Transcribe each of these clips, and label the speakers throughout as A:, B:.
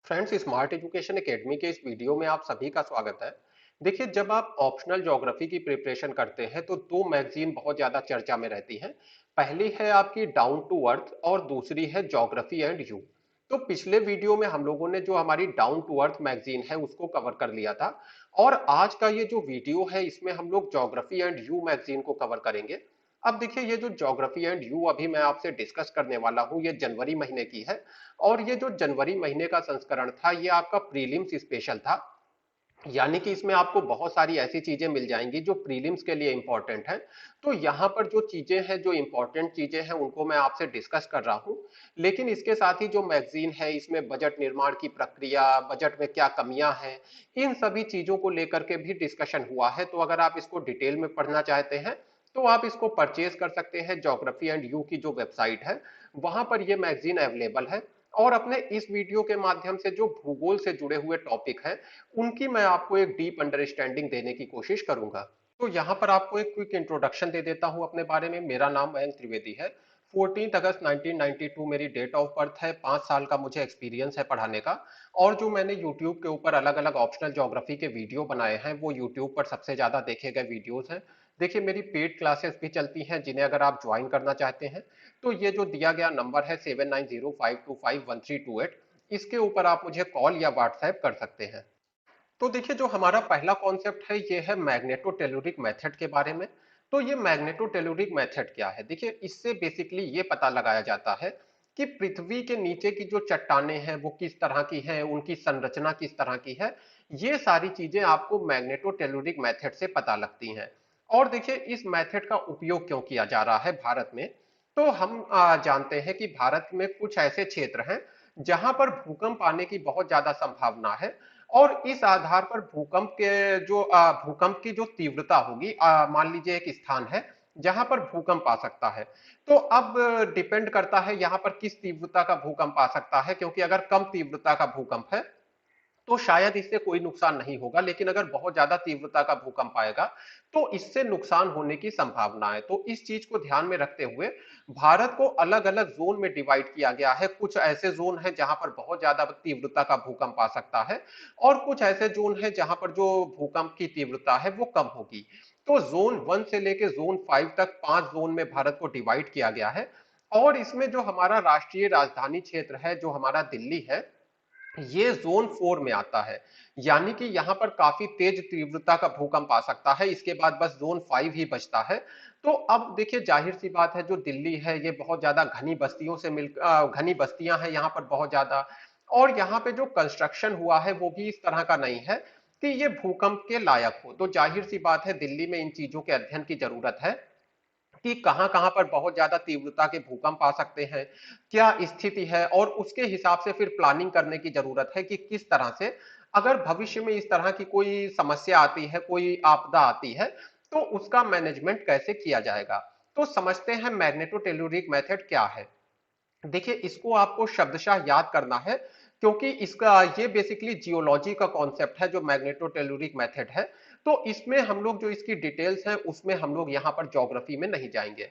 A: Friends, smart education academy के इस video में आप सभी का स्वागत है। देखिए, जब आप ऑप्शनल ज्योग्राफी की प्रिपरेशन करते हैं तो दो मैगजीन बहुत ज्यादा चर्चा में रहती हैं। पहली है आपकी डाउन टू अर्थ और दूसरी है ज्योग्राफी एंड यू। तो पिछले वीडियो में हम लोगों ने जो हमारी डाउन टू अर्थ मैगजीन है उसको कवर कर लिया था, और आज का ये जो वीडियो है इसमें हम लोग ज्योग्राफी एंड यू मैगजीन को कवर करेंगे। अब देखिए, ये जो ज्योग्राफी एंड यू अभी मैं आपसे डिस्कस करने वाला हूँ ये जनवरी महीने की है। और ये जो जनवरी महीने का संस्करण था ये आपका प्रीलिम्स स्पेशल था। यानी कि इसमें आपको बहुत सारी ऐसी चीजें मिल जाएंगी जो प्रीलिम्स के लिए इंपॉर्टेंट है। तो यहाँ पर जो चीजें हैं, जो इंपॉर्टेंट चीजें हैं, उनको मैं आपसे डिस्कस कर रहा हूँ। लेकिन इसके साथ ही जो मैगजीन है इसमें बजट निर्माण की प्रक्रिया, बजट में क्या कमियां हैं, इन सभी चीजों को लेकर के भी डिस्कशन हुआ है। तो अगर आप इसको डिटेल में पढ़ना चाहते हैं तो आप इसको परचेज कर सकते हैं। ज्योग्राफी एंड यू की जो वेबसाइट है वहां पर ये मैगजीन अवेलेबल है। और अपने इस वीडियो के माध्यम से जो भूगोल से जुड़े हुए टॉपिक हैं उनकी मैं आपको एक डीप अंडरस्टैंडिंग देने की कोशिश करूंगा। तो यहाँ पर आपको एक क्विक इंट्रोडक्शन दे देता हूँ अपने बारे में। मेरा नाम मयंक त्रिवेदी है। 14 अगस्त 1992 मेरी डेट ऑफ बर्थ है। 5 साल का मुझे एक्सपीरियंस है पढ़ाने का। और जो मैंने यूट्यूब के ऊपर अलग अलग ऑप्शनल ज्योग्राफी के वीडियो बनाए हैं वो यूट्यूब पर सबसे ज्यादा देखे गए वीडियोस हैं। देखिए, मेरी पेड क्लासेस भी चलती हैं जिन्हें अगर आप ज्वाइन करना चाहते हैं तो ये जो दिया गया नंबर है 7905251328, इसके ऊपर आप मुझे कॉल या व्हाट्सएप कर सकते हैं। तो देखिए, जो हमारा पहला कॉन्सेप्ट है ये है मैग्नेटोटेलुरिक मेथड के बारे में। तो ये मैग्नेटोटेलुरिक मेथड क्या है? देखिए, इससे बेसिकली ये पता लगाया जाता है कि पृथ्वी के नीचे की जो चट्टानें हैं वो किस तरह की हैं, उनकी संरचना किस तरह की है। ये सारी चीजें आपको मैग्नेटोटेलुरिक मेथड से पता लगती हैं। और देखिए, इस मेथड का उपयोग क्यों किया जा रहा है भारत में। तो हम जानते हैं कि भारत में कुछ ऐसे क्षेत्र हैं जहां पर भूकंप आने की बहुत ज्यादा संभावना है। और इस आधार पर भूकंप की जो तीव्रता होगी, मान लीजिए एक स्थान है जहां पर भूकंप आ सकता है। तो अब डिपेंड करता है यहाँ पर किस तीव्रता का भूकंप आ सकता है, क्योंकि अगर कम तीव्रता का भूकंप है तो शायद इससे कोई नुकसान नहीं होगा, लेकिन अगर बहुत ज्यादा तीव्रता का भूकंप आएगा तो इससे नुकसान होने की संभावना है। तो इस चीज को ध्यान में रखते हुए भारत को अलग अलग जोन में डिवाइड किया गया है। कुछ ऐसे जोन हैं जहां पर बहुत ज्यादा तीव्रता का भूकंप आ सकता है, और कुछ ऐसे जोन हैं जहां पर जो भूकंप की तीव्रता है वो कम होगी। तो जोन 1 से लेकर जोन 5 तक 5 जोन में भारत को डिवाइड किया गया है। और इसमें जो हमारा राष्ट्रीय राजधानी क्षेत्र है, जो हमारा दिल्ली है, ये जोन 4 में आता है। यानी कि यहाँ पर काफी तेज तीव्रता का भूकंप आ सकता है, इसके बाद बस जोन 5 ही बचता है। तो अब देखिए, जाहिर सी बात है, जो दिल्ली है ये बहुत ज्यादा घनी बस्तियों से घनी बस्तियां हैं यहाँ पर बहुत ज्यादा। और यहाँ पे जो कंस्ट्रक्शन हुआ है वो भी इस तरह का नहीं है कि ये भूकंप के लायक हो। तो जाहिर सी बात है, दिल्ली में इन चीजों के अध्ययन की जरूरत है कि कहां कहां पर बहुत ज्यादा तीव्रता के भूकंप आ सकते हैं, क्या स्थिति है, और उसके हिसाब से फिर प्लानिंग करने की जरूरत है कि किस तरह से अगर भविष्य में इस तरह की कोई समस्या आती है, कोई आपदा आती है, तो उसका मैनेजमेंट कैसे किया जाएगा। तो समझते हैं मैग्नेटोटेलुरिक मेथड क्या है। देखिए, इसको आपको शब्दशः याद करना है, क्योंकि इसका ये बेसिकली जियोलॉजी का कॉन्सेप्ट है जो मैग्नेटोटेलुरिक मेथड है। तो इसमें हम लोग जो इसकी डिटेल्स हैं उसमें हम लोग यहाँ पर ज्योग्राफी में नहीं जाएंगे।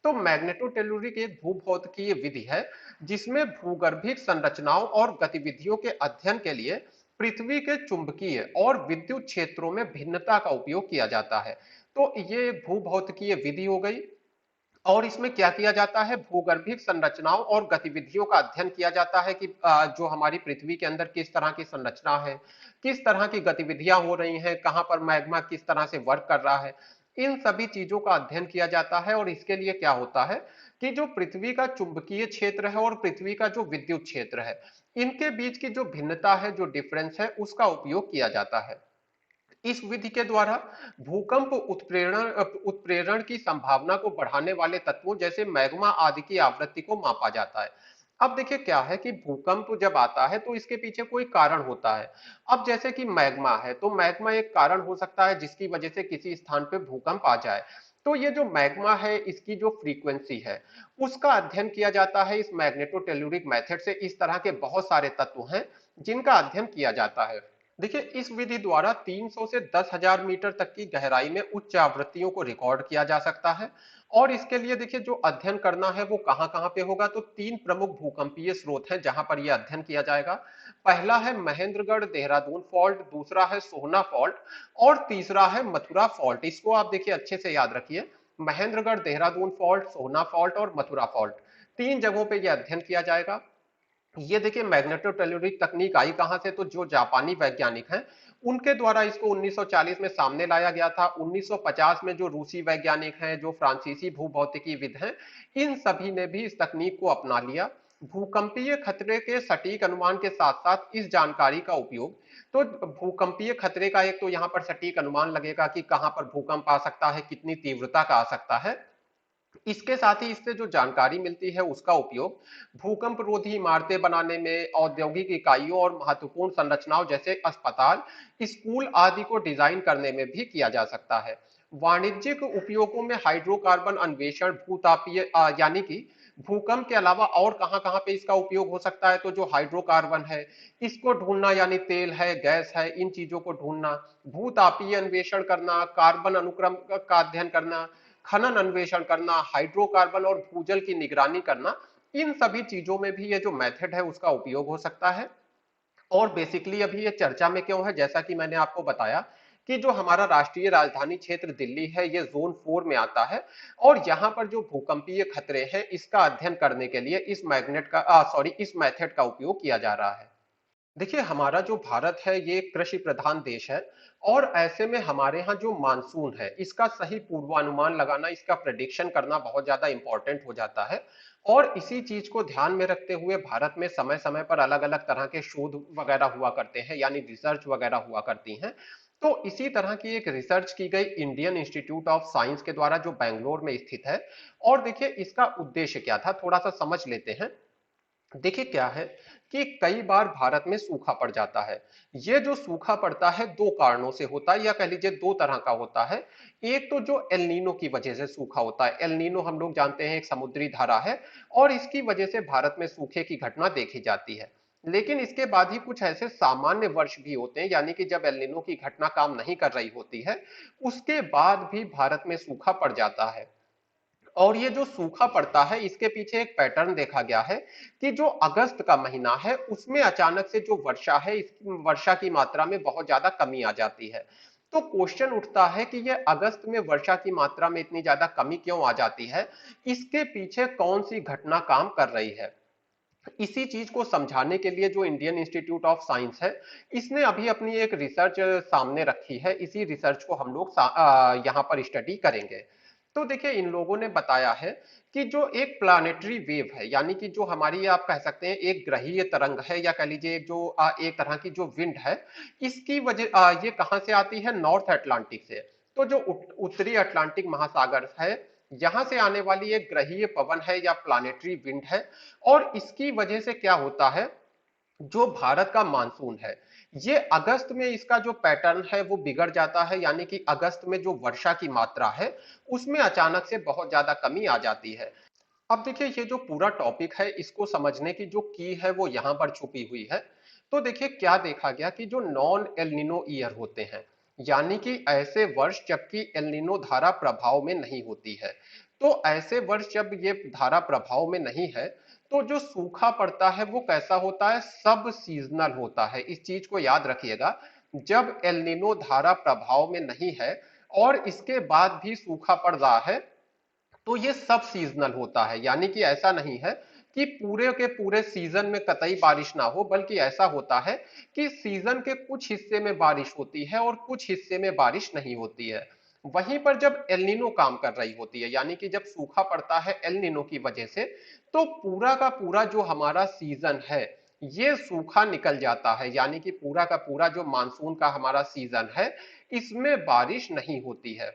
A: तो मैग्नेटोटेलुरिक एक भूभौतिकीय विधि है जिसमें भूगर्भिक संरचनाओं और गतिविधियों के अध्ययन के लिए पृथ्वी के चुंबकीय और विद्युत क्षेत्रों में भिन्नता का उपयोग किया जाता है। तो ये भूभौतिकीय विधि हो गई। और इसमें क्या किया जाता है, भूगर्भिक संरचनाओं और गतिविधियों का अध्ययन किया जाता है कि जो हमारी पृथ्वी के अंदर किस तरह की संरचना है, किस तरह की गतिविधियां हो रही हैं, कहां पर मैग्मा किस तरह से वर्क कर रहा है। इन सभी चीजों का अध्ययन किया जाता है। और इसके लिए क्या होता है कि जो पृथ्वी का चुंबकीय क्षेत्र है और पृथ्वी का जो विद्युत क्षेत्र है, इनके बीच की जो भिन्नता है, जो डिफरेंस है, उसका उपयोग किया जाता है। इस विधि के द्वारा भूकंप उत्प्रेरण की संभावना को बढ़ाने वाले तत्वों जैसे मैग्मा आदि की आवृत्ति को मापा जाता है। अब देखिए, क्या है कि भूकंप जब आता है तो इसके पीछे कोई कारण होता है। अब जैसे कि मैग्मा है, तो मैग्मा एक कारण हो सकता है जिसकी वजह से किसी स्थान पे भूकंप आ जाए। तो ये जो मैग्मा है इसकी जो फ्रीक्वेंसी है उसका अध्ययन किया जाता है इस मैग्नेटोटेलुरिक मेथड से। इस तरह के बहुत सारे तत्व हैं जिनका अध्ययन किया जाता है। देखिए इस विधि द्वारा 300 से 10,000 मीटर तक की गहराई में उच्च आवृत्तियों को रिकॉर्ड किया जा सकता है। और इसके लिए देखिए जो अध्ययन करना है वो कहाँ कहाँ पे होगा, तो तीन प्रमुख भूकंपीय स्रोत हैं जहां पर यह अध्ययन किया जाएगा। पहला है महेंद्रगढ़ देहरादून फॉल्ट, दूसरा है सोहना फॉल्ट और तीसरा है मथुरा फॉल्ट। इसको आप देखिए अच्छे से याद रखिए, महेंद्रगढ़ देहरादून फॉल्ट, सोहना फॉल्ट और मथुरा फॉल्ट, तीन जगहों पे यह अध्ययन किया जाएगा। ये देखिए मैग्नेटोटेलुरिक तकनीक आई कहां से, तो जो जापानी वैज्ञानिक हैं उनके द्वारा इसको 1940 में सामने लाया गया था। 1950 में जो रूसी वैज्ञानिक हैं, जो फ्रांसीसी भूभौतिकीविद हैं, इन सभी ने भी इस तकनीक को अपना लिया। भूकंपीय खतरे के सटीक अनुमान के साथ साथ इस जानकारी का उपयोग, तो भूकंपीय खतरे का एक तो यहाँ पर सटीक अनुमान लगेगा कि कहां पर भूकंप आ सकता है, कितनी तीव्रता का आ सकता है। इसके साथ ही इससे जो जानकारी मिलती है उसका उपयोग भूकंप रोधी इमारतें बनाने में, औद्योगिक इकाइयों और महत्वपूर्ण संरचनाओं जैसे अस्पताल, स्कूल आदि को डिजाइन करने में भी किया जा सकता है। वाणिज्यिक उपयोगों में हाइड्रोकार्बन अन्वेषण, भूतापीय यानी कि भूकंप के अलावा और कहां कहां पे इसका उपयोग हो सकता है, तो जो हाइड्रोकार्बन है इसको ढूंढना, यानी तेल है, गैस है, इन चीजों को ढूंढना, भूतापीय अन्वेषण करना, कार्बन अनुक्रम का अध्ययन करना, खनन अन्वेषण करना, हाइड्रोकार्बन और भूजल की निगरानी करना, इन सभी चीजों में भी ये जो मेथड है उसका उपयोग हो सकता है। और बेसिकली अभी ये चर्चा में क्यों है, जैसा कि मैंने आपको बताया कि जो हमारा राष्ट्रीय राजधानी क्षेत्र दिल्ली है ये जोन 4 में आता है। और यहाँ पर जो भूकंपीय खतरे हैं इसका अध्ययन करने के लिए इस मेथड का उपयोग किया जा रहा है। देखिए हमारा जो भारत है ये कृषि प्रधान देश है। और ऐसे में हमारे यहाँ जो मानसून है इसका सही पूर्वानुमान लगाना, इसका प्रेडिक्शन करना बहुत ज्यादा इंपॉर्टेंट हो जाता है। और इसी चीज को ध्यान में रखते हुए भारत में समय समय पर अलग अलग तरह के शोध वगैरह हुआ करते हैं, यानी रिसर्च वगैरह हुआ करती हैं। तो इसी तरह की एक रिसर्च की गई इंडियन इंस्टीट्यूट ऑफ साइंस के द्वारा, जो बेंगलोर में स्थित है। और देखिए इसका उद्देश्य क्या था थोड़ा सा समझ लेते हैं। देखिए क्या है कि कई बार भारत में सूखा पड़ जाता है। ये जो सूखा पड़ता है दो कारणों से होता है, या कह लीजिए दो तरह का होता है। एक तो जो एल नीनो की वजह से सूखा होता है, एल नीनो हम लोग जानते हैं एक समुद्री धारा है और इसकी वजह से भारत में सूखे की घटना देखी जाती है। लेकिन इसके बाद ही कुछ ऐसे सामान्य वर्ष भी होते हैं, यानी कि जब एल नीनो की घटना काम नहीं कर रही होती है उसके बाद भी भारत में सूखा पड़ जाता है। और ये जो सूखा पड़ता है इसके पीछे एक पैटर्न देखा गया है कि जो अगस्त का महीना है उसमें अचानक से जो वर्षा है, इस वर्षा की मात्रा में बहुत ज्यादा कमी आ जाती है। तो क्वेश्चन उठता है कि ये अगस्त में वर्षा की मात्रा में इतनी ज्यादा कमी क्यों आ जाती है, इसके पीछे कौन सी घटना काम कर रही है। इसी चीज को समझाने के लिए जो इंडियन इंस्टीट्यूट ऑफ साइंस है इसने अभी अपनी एक रिसर्च सामने रखी है। इसी रिसर्च को हम लोग यहाँ पर स्टडी करेंगे। तो देखिए इन लोगों ने बताया है कि जो एक प्लानिटरी वेव है, यानी कि जो हमारी आप कह सकते हैं एक ग्रहीय तरंग है, या कह लीजिए जो एक तरह की जो विंड है, इसकी वजह ये कहां से आती है, नॉर्थ अटलांटिक से। तो जो उत्तरी अटलांटिक महासागर है यहां से आने वाली एक ग्रहीय पवन है या प्लानिटरी विंड है। और इसकी वजह से क्या होता है, जो भारत का मानसून है ये अगस्त में इसका जो पैटर्न है वो बिगड़ जाता है, यानी कि अगस्त में जो वर्षा की मात्रा है उसमें अचानक से बहुत ज्यादा कमी आ जाती है। अब देखिए ये जो पूरा टॉपिक है इसको समझने की जो की है वो यहाँ पर छुपी हुई है। तो देखिए क्या देखा गया कि जो नॉन एलनिनो ईयर होते हैं, यानी कि ऐसे वर्ष जबकि एलनिनो धारा प्रभाव में नहीं होती है, तो ऐसे वर्ष जब ये धारा प्रभाव में नहीं है तो जो सूखा पड़ता है वो कैसा होता है, सब सीजनल होता है। इस चीज को याद रखिएगा, जब एलनिनो धारा प्रभाव में नहीं है और इसके बाद भी सूखा पड़ रहा है तो ये सब सीजनल होता है। यानी कि ऐसा नहीं है कि पूरे के पूरे सीजन में कतई बारिश ना हो, बल्कि ऐसा होता है कि सीजन के कुछ हिस्से में बारिश होती है और कुछ हिस्से में बारिश नहीं होती है। वहीं पर जब एलनिनो काम कर रही होती है, यानी कि जब सूखा पड़ता है एलनिनो की वजह से, तो पूरा का पूरा जो हमारा सीजन है ये सूखा निकल जाता है। यानी कि पूरा का पूरा जो मानसून का हमारा सीजन है इसमें बारिश नहीं होती है।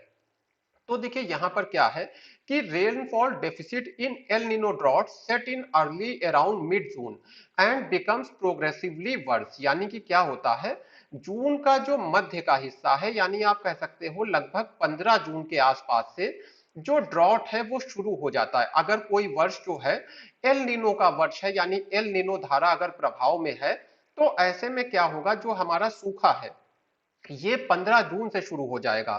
A: तो देखिए यहां पर क्या है कि rainfall deficit in El Nino drought set in early around mid June and becomes progressively worse. यानी कि क्या होता है, जून का जो मध्य का हिस्सा है, यानी आप कह सकते हो लगभग 15 जून के आसपास से जो ड्रॉट है वो शुरू हो जाता है। अगर कोई वर्ष जो है एल नीनो का वर्ष है, यानी एल नीनो धारा अगर प्रभाव में है, तो ऐसे में क्या होगा, जो हमारा सूखा है ये 15 जून से शुरू हो जाएगा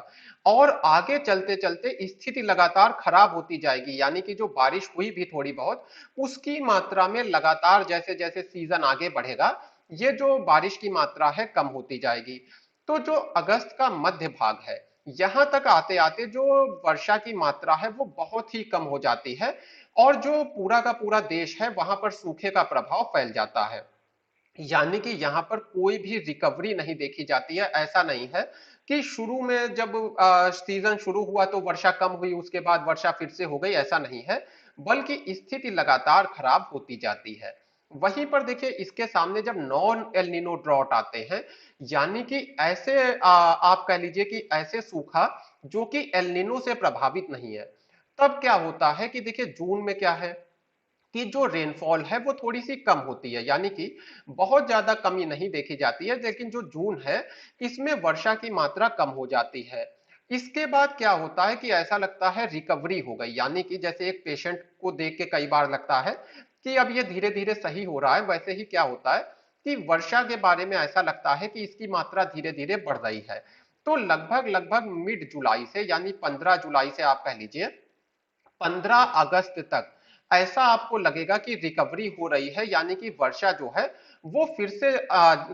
A: और आगे चलते चलते स्थिति लगातार खराब होती जाएगी, यानी कि जो बारिश हुई भी थोड़ी बहुत उसकी मात्रा में लगातार जैसे जैसे सीजन आगे बढ़ेगा ये जो बारिश की मात्रा है कम होती जाएगी। तो जो अगस्त का मध्य भाग है यहां तक आते आते जो वर्षा की मात्रा है वो बहुत ही कम हो जाती है और जो पूरा का पूरा देश है वहां पर सूखे का प्रभाव फैल जाता है। यानी कि यहाँ पर कोई भी रिकवरी नहीं देखी जाती है। ऐसा नहीं है कि शुरू में जब सीजन शुरू हुआ तो वर्षा कम हुई उसके बाद वर्षा फिर से हो गई, ऐसा नहीं है, बल्कि स्थिति लगातार खराब होती जाती है। वहीं पर देखिए इसके सामने जब नॉन एल नीनो ड्रॉट आते हैं, यानी कि ऐसे आप कह लीजिए कि ऐसे सूखा जो कि एल नीनो से प्रभावित नहीं है, तब क्या होता है कि देखिए जून में क्या है कि जो रेनफॉल है वो थोड़ी सी कम होती है, यानी कि बहुत ज्यादा कमी नहीं देखी जाती है, लेकिन जो जून है इसमें वर्षा की मात्रा कम हो जाती है। इसके बाद क्या होता है कि ऐसा लगता है रिकवरी हो गई, यानी कि जैसे एक पेशेंट को देख के कई बार लगता है कि अब ये धीरे धीरे सही हो रहा है, वैसे ही क्या होता है कि वर्षा के बारे में ऐसा लगता है कि इसकी मात्रा धीरे धीरे बढ़ रही है। तो लगभग लगभग मिड जुलाई से यानी 15 जुलाई से आप कह लीजिए 15 अगस्त तक ऐसा आपको लगेगा कि रिकवरी हो रही है, यानी कि वर्षा जो है वो फिर से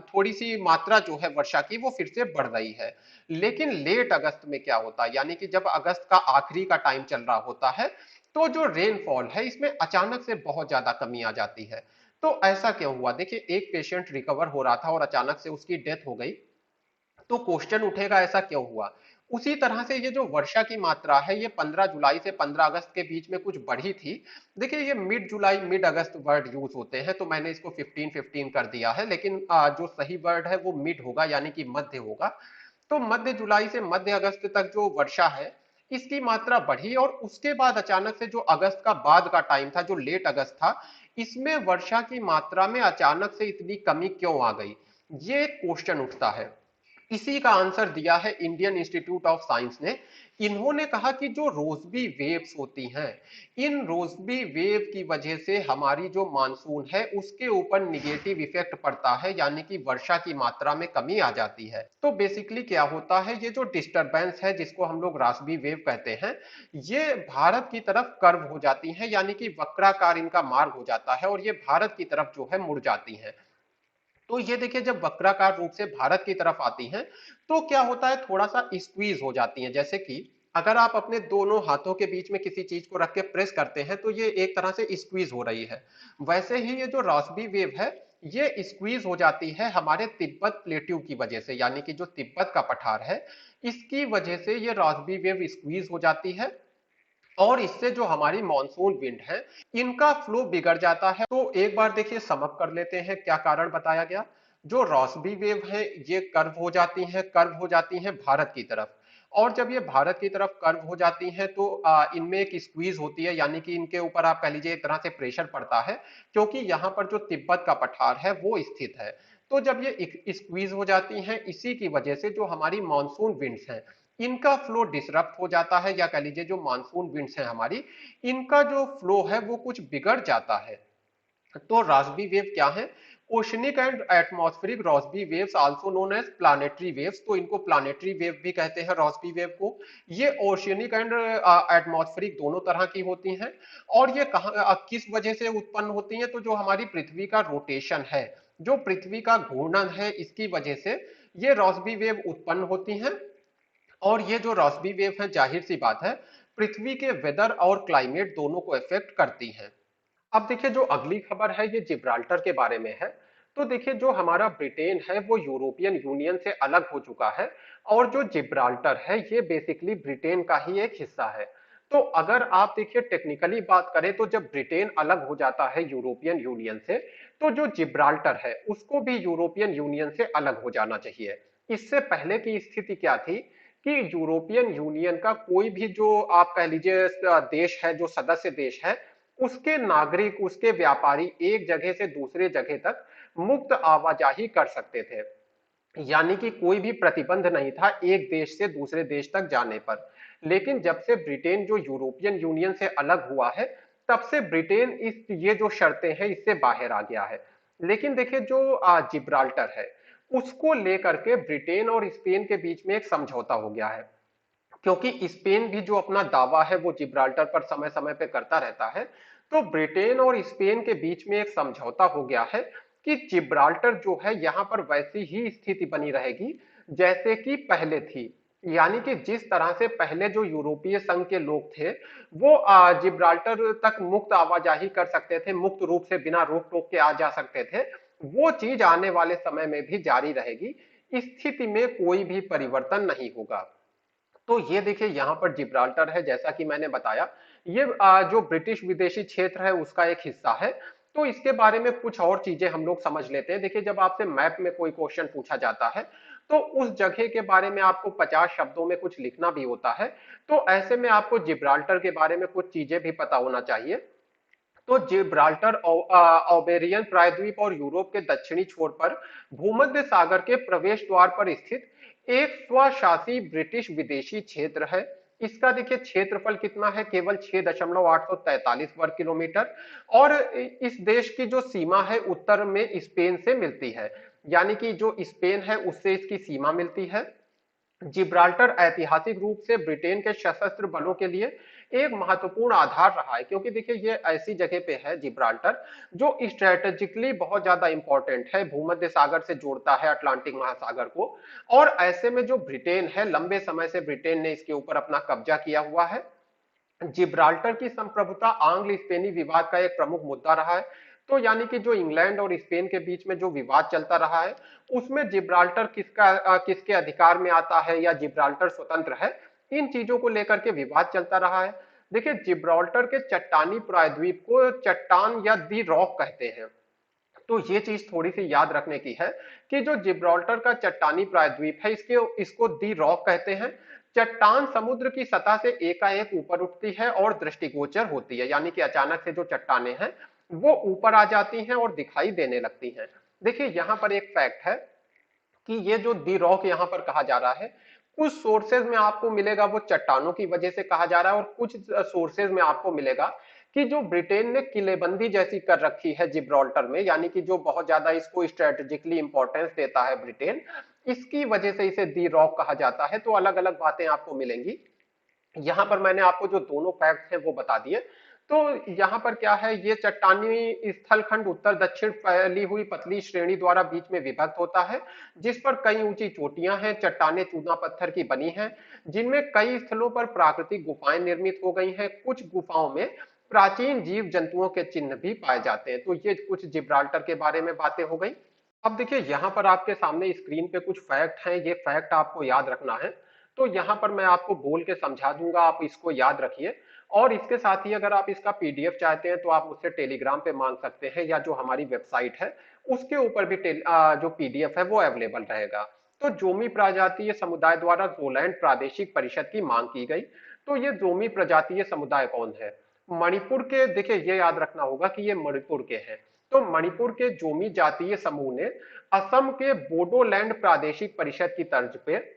A: थोड़ी सी मात्रा जो है वर्षा की वो फिर से बढ़ रही है। लेकिन लेट अगस्त में क्या होता है, यानी कि जब अगस्त का आखिरी का टाइम चल रहा होता है तो जो रेनफॉल है इसमें अचानक से बहुत ज्यादा कमी आ जाती है। तो ऐसा क्यों हुआ, देखिए एक पेशेंट रिकवर हो रहा था और अचानक से उसकी डेथ हो गई, तो क्वेश्चन उठेगा ऐसा क्यों हुआ। उसी तरह से ये जो वर्षा की मात्रा है ये 15 जुलाई से 15 अगस्त के बीच में कुछ बढ़ी थी। देखिए ये मिड जुलाई मिड अगस्त वर्ड यूज होते हैं तो मैंने इसको 15-15 कर दिया है, लेकिन जो सही वर्ड है वो मिड होगा यानी कि मध्य होगा। तो मध्य जुलाई से मध्य अगस्त तक जो वर्षा है इसकी मात्रा बढ़ी और उसके बाद अचानक से जो अगस्त का बाद का टाइम था जो लेट अगस्त था, इसमें वर्षा की मात्रा में अचानक से इतनी कमी क्यों आ गई, ये क्वेश्चन उठता है। इसी का आंसर दिया है इंडियन इंस्टीट्यूट ऑफ साइंस ने। इन्होंने कहा कि जो रोजबी वेव्स होती हैं, इन रोजबी वेव की वजह से हमारी जो मानसून है उसके ऊपर निगेटिव इफेक्ट पड़ता है, यानी कि वर्षा की मात्रा में कमी आ जाती है। तो बेसिकली क्या होता है, ये जो डिस्टरबेंस है जिसको हम लोग रासबी वेव कहते हैं, ये भारत की तरफ कर्व हो जाती है, यानी कि वक्राकार इनका मार्ग हो जाता है और ये भारत की तरफ जो है मुड़ जाती है। तो ये देखिए जब वक्राकार रूप से भारत की तरफ आती हैं तो क्या होता है, थोड़ा सा स्क्वीज हो जाती हैं, जैसे कि अगर आप अपने दोनों हाथों के बीच में किसी चीज को रख के प्रेस करते हैं तो ये एक तरह से स्क्वीज हो रही है। वैसे ही ये जो रॉसबी वेव है ये स्क्वीज हो जाती है हमारे तिब्बत प्लेट्यू की वजह से, यानी कि जो तिब्बत का पठार है इसकी वजह से ये रॉसबी वेव स्क्वीज हो जाती है और इससे जो हमारी मॉनसून विंड है इनका फ्लो बिगड़ जाता है। तो एक बार देखिए समअप कर लेते हैं क्या कारण बताया गया। जो रॉसबी वेव है ये कर्व हो जाती हैं भारत की तरफ, और जब ये भारत की तरफ कर्व हो जाती हैं तो इनमें एक स्क्वीज होती है, यानी कि इनके ऊपर आप कह लीजिए एक तरह से प्रेशर पड़ता है, क्योंकि यहाँ पर जो तिब्बत का पठार है वो स्थित है। तो जब ये स्क्वीज हो जाती हैं इसी की वजह से जो हमारी मानसून विंड्स हैं इनका फ्लो डिसरप्ट हो जाता है, या कह लीजिए जो मानसून विंड्स हैं हमारी इनका जो फ्लो है वो कुछ बिगड़ जाता है। तो रासबी वेव क्या है, oceanic and atmospheric Rossby waves also known as planetary waves, तो इनको प्लानेटरी वेव भी कहते हैं रॉसबी वेव को। ये ओशियनिक एंड एटमॉस्फेरिक दोनों तरह की होती हैं और ये कहाँ किस वजह से उत्पन्न होती हैं, तो जो हमारी पृथ्वी का रोटेशन है, जो पृथ्वी का घूर्णन है इसकी वजह से ये रॉसबी वेव उत्पन्न होती हैं। और ये जो रॉसबी वेव है जाहिर सी बात है पृथ्वी के वेदर और क्लाइमेट दोनों को इफेक्ट करती हैं। अब देखिए जो अगली खबर है ये जिब्राल्टर के बारे में है। तो देखिए जो हमारा ब्रिटेन है वो यूरोपियन यूनियन से अलग हो चुका है और जो जिब्राल्टर है ये बेसिकली ब्रिटेन का ही एक हिस्सा है। तो अगर आप देखिए टेक्निकली बात करें तो जब ब्रिटेन अलग हो जाता है यूरोपियन यूनियन से तो जो जिब्राल्टर है उसको भी यूरोपियन यूनियन से अलग हो जाना चाहिए। इससे पहले की स्थिति क्या थी कि यूरोपियन यूनियन का कोई भी जो आप कह लीजिए देश है, जो सदस्य देश है, उसके नागरिक उसके व्यापारी एक जगह से दूसरे जगह तक मुक्त आवाजाही कर सकते थे, यानी कि कोई भी प्रतिबंध नहीं था एक देश से दूसरे देश तक जाने पर। लेकिन जब से ब्रिटेन जो यूरोपियन यूनियन से अलग हुआ है तब से ब्रिटेन इस ये जो शर्तें हैं इससे बाहर आ गया है। लेकिन देखिए जो जिब्राल्टर है उसको लेकर के ब्रिटेन और स्पेन के बीच में एक समझौता हो गया है, क्योंकि स्पेन भी जो अपना दावा है वो जिब्राल्टर पर समय समय पे करता रहता है। तो ब्रिटेन और स्पेन के बीच में एक समझौता हो गया है कि जिब्राल्टर जो है यहाँ पर वैसी ही स्थिति बनी रहेगी जैसे कि पहले थी। यानी कि जिस तरह से पहले जो यूरोपीय संघ के लोग थे वो जिब्राल्टर तक मुक्त आवाजाही कर सकते थे, मुक्त रूप से बिना रोक टोक के आ जा सकते थे, वो चीज आने वाले समय में भी जारी रहेगी। स्थिति में कोई भी परिवर्तन नहीं होगा। तो ये देखिए यहाँ पर जिब्राल्टर है, जैसा कि मैंने बताया, ये जो ब्रिटिश विदेशी क्षेत्र है उसका एक हिस्सा है। तो इसके बारे में कुछ और चीजें हम लोग समझ लेते हैं। देखिए जब आपसे मैप में कोई क्वेश्चन पूछा जाता है तो उस जगह के बारे में आपको 50 शब्दों में कुछ लिखना भी होता है। तो ऐसे में आपको जिब्राल्टर के बारे में कुछ चीजें भी पता होना चाहिए। तो जिब्राल्टर आइबेरियन प्रायद्वीप और यूरोप के दक्षिणी छोर पर भूमध्य सागर के प्रवेश द्वार पर स्थित एक स्वशासी ब्रिटिश विदेशी क्षेत्र है। इसका देखिए क्षेत्रफल कितना है, केवल 6,843 वर्ग किलोमीटर। और इस देश की जो सीमा है उत्तर में स्पेन से मिलती है, यानी कि जो स्पेन है उससे इसकी सीमा मिलती है। जिब्राल्टर ऐतिहासिक रूप से ब्रिटेन के सशस्त्र बलों के लिए एक महत्वपूर्ण आधार रहा है, क्योंकि देखिए ये ऐसी जगह पे है जिब्राल्टर जो स्ट्रेटेजिकली बहुत ज्यादा इंपॉर्टेंट है, भूमध्य सागर से जोड़ता है अटलांटिक महासागर को। और ऐसे में जो ब्रिटेन है, लंबे समय से ब्रिटेन ने इसके ऊपर अपना कब्जा किया हुआ है। जिब्राल्टर की संप्रभुता आंग्ल स्पेनी विवाद का एक प्रमुख मुद्दा रहा है। तो यानी कि जो इंग्लैंड और स्पेन के बीच में जो विवाद चलता रहा है उसमें जिब्राल्टर किसके अधिकार में आता है या जिब्राल्टर स्वतंत्र है, इन चीजों को लेकर के विवाद चलता रहा है। देखिए जिब्राल्टर के चट्टानी प्रायद्वीप को चट्टान या दी रॉक कहते हैं। तो ये चीज थोड़ी सी याद रखने की है कि जो जिब्राल्टर का चट्टानी प्रायद्वीप है इसके इसको दी रॉक कहते हैं। चट्टान समुद्र की सतह से एकाएक ऊपर उठती है और दृष्टिगोचर होती है, यानी कि अचानक से जो चट्टाने हैं वो ऊपर आ जाती हैं और दिखाई देने लगती हैं। देखिए यहाँ पर एक फैक्ट है कि ये जो दी रॉक यहाँ पर कहा जा रहा है, कुछ सोर्सेज में आपको मिलेगा वो चट्टानों की वजह से कहा जा रहा है, और कुछ सोर्सेज में आपको मिलेगा कि जो ब्रिटेन ने किलेबंदी जैसी कर रखी है जिब्राल्टर में, यानी कि जो बहुत ज्यादा इसको स्ट्रेटेजिकली इंपॉर्टेंस देता है ब्रिटेन, इसकी वजह से इसे दी रॉक कहा जाता है। तो अलग अलग बातें आपको मिलेंगी। यहाँ पर मैंने आपको जो दोनों फैक्ट हैं वो बता दिए। तो यहाँ पर क्या है, ये चट्टानी स्थलखंड उत्तर दक्षिण फैली हुई पतली श्रेणी द्वारा बीच में विभक्त होता है, जिस पर कई ऊंची चोटियां हैं। चट्टाने चूना पत्थर की बनी हैं, जिनमें कई स्थलों पर प्राकृतिक गुफाएं निर्मित हो गई हैं। कुछ गुफाओं में प्राचीन जीव जंतुओं के चिन्ह भी पाए जाते हैं। तो ये कुछ जिब्राल्टर के बारे में बातें हो गई। अब देखिए यहाँ पर आपके सामने स्क्रीन पे कुछ फैक्ट हैं, ये फैक्ट आपको याद रखना है। तो यहाँ पर मैं आपको बोल के समझा दूंगा, आप इसको याद रखिए। और इसके साथ ही अगर आप इसका पीडीएफ चाहते हैं तो आप मुझसे टेलीग्राम पे मांग सकते हैं, या जो हमारी वेबसाइट है उसके ऊपर भी जो पीडीएफ है वो अवेलेबल रहेगा। तो जोमी प्रजातीय समुदाय द्वारा जोलैंड प्रादेशिक परिषद की मांग की गई। तो ये जोमी प्रजातीय समुदाय कौन है? मणिपुर के, देखिए ये याद रखना होगा कि ये मणिपुर के हैं। तो मणिपुर के जोमी जातीय समूह ने असम के बोडोलैंड प्रादेशिक परिषद की तर्ज पे,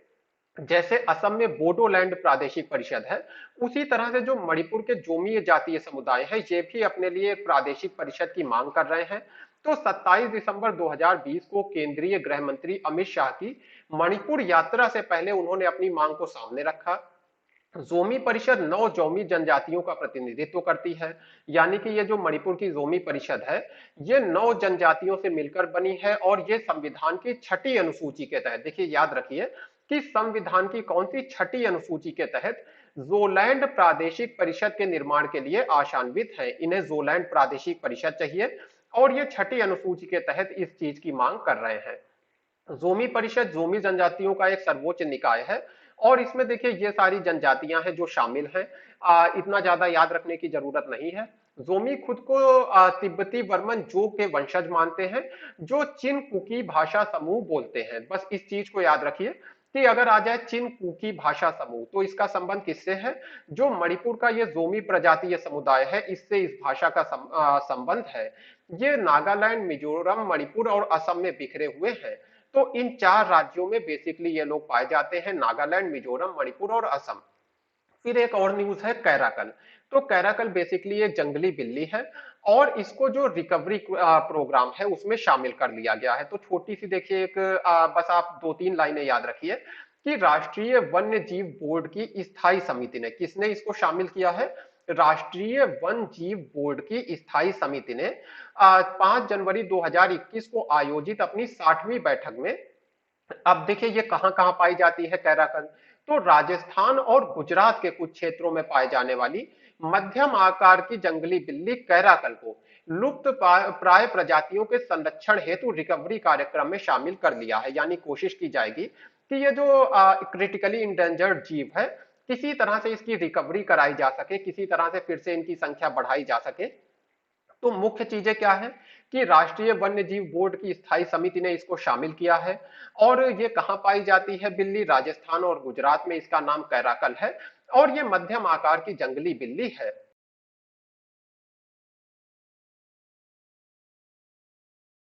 A: जैसे असम में बोडोलैंड प्रादेशिक परिषद है, उसी तरह से जो मणिपुर के जोमी जातीय समुदाय है ये भी अपने लिए एक प्रादेशिक परिषद की मांग कर रहे हैं। तो 27 दिसंबर 2020 को केंद्रीय गृह मंत्री अमित शाह की मणिपुर यात्रा से पहले उन्होंने अपनी मांग को सामने रखा। जोमी परिषद 9 जोमी जनजातियों का प्रतिनिधित्व करती है, यानी कि ये जो मणिपुर की जोमी परिषद है ये 9 जनजातियों से मिलकर बनी है। और ये संविधान की छठी अनुसूची के तहत, देखिए याद रखिए कि संविधान की कौन सी छठी अनुसूची के तहत जोलैंड प्रादेशिक परिषद के निर्माण के लिए आशान्वित है। इन्हें जोलैंड प्रादेशिक परिषद चाहिए और ये छठी अनुसूची के तहत इस चीज की मांग कर रहे हैं। जोमी परिषद जोमी जनजातियों का एक सर्वोच्च निकाय है, और इसमें देखिए ये सारी जनजातियां हैं जो शामिल हैं। इतना ज्यादा याद रखने की जरूरत नहीं है। जोमी खुद को तिब्बती वर्मन जो के वंशज मानते हैं, जो चिन कुकी भाषा समूह बोलते हैं। बस इस चीज को याद रखिए कि अगर आ जाए चिन कुकी भाषा समूह तो इसका संबंध किससे है? जो मणिपुर का ये जोमी प्रजातीय समुदाय है इससे इस भाषा का संबंध है। ये नागालैंड, मिजोरम, मणिपुर और असम में बिखरे हुए हैं। तो इन 4 राज्यों में बेसिकली ये लोग पाए जाते हैं, नागालैंड, मिजोरम, मणिपुर और असम। फिर एक और न्यूज है कैराकल। तो कैराकल बेसिकली एक जंगली बिल्ली है, और इसको जो रिकवरी प्रोग्राम है उसमें शामिल कर लिया गया है। तो छोटी सी देखिए एक बस आप 2-3 लाइनें याद रखिए कि राष्ट्रीय वन्य जीव बोर्ड की स्थायी समिति ने, किसने इसको शामिल किया है? राष्ट्रीय वन जीव बोर्ड की स्थायी समिति ने 5 जनवरी 2021 को आयोजित अपनी 60वीं बैठक में, अब देखिए ये कहां कहां पाई जाती है कैराकल, तो राजस्थान और गुजरात के कुछ क्षेत्रों में पाए जाने वाली मध्यम आकार की जंगली बिल्ली कैराकल को लुप्त प्राय प्रजातियों के संरक्षण हेतु रिकवरी कार्यक्रम में शामिल कर लिया है। यानी कोशिश की जाएगी कि ये जो क्रिटिकली इंडेंजर्ड जीव है, किसी तरह से इसकी रिकवरी कराई जा सके, किसी तरह से फिर से इनकी संख्या बढ़ाई जा सके। तो मुख्य चीजें क्या है कि राष्ट्रीय वन्य जीव बोर्ड की स्थायी समिति ने इसको शामिल किया है। और ये कहां पाई जाती है बिल्ली? राजस्थान और गुजरात में। इसका नाम कैराकल है और ये मध्यम आकार की जंगली बिल्ली है।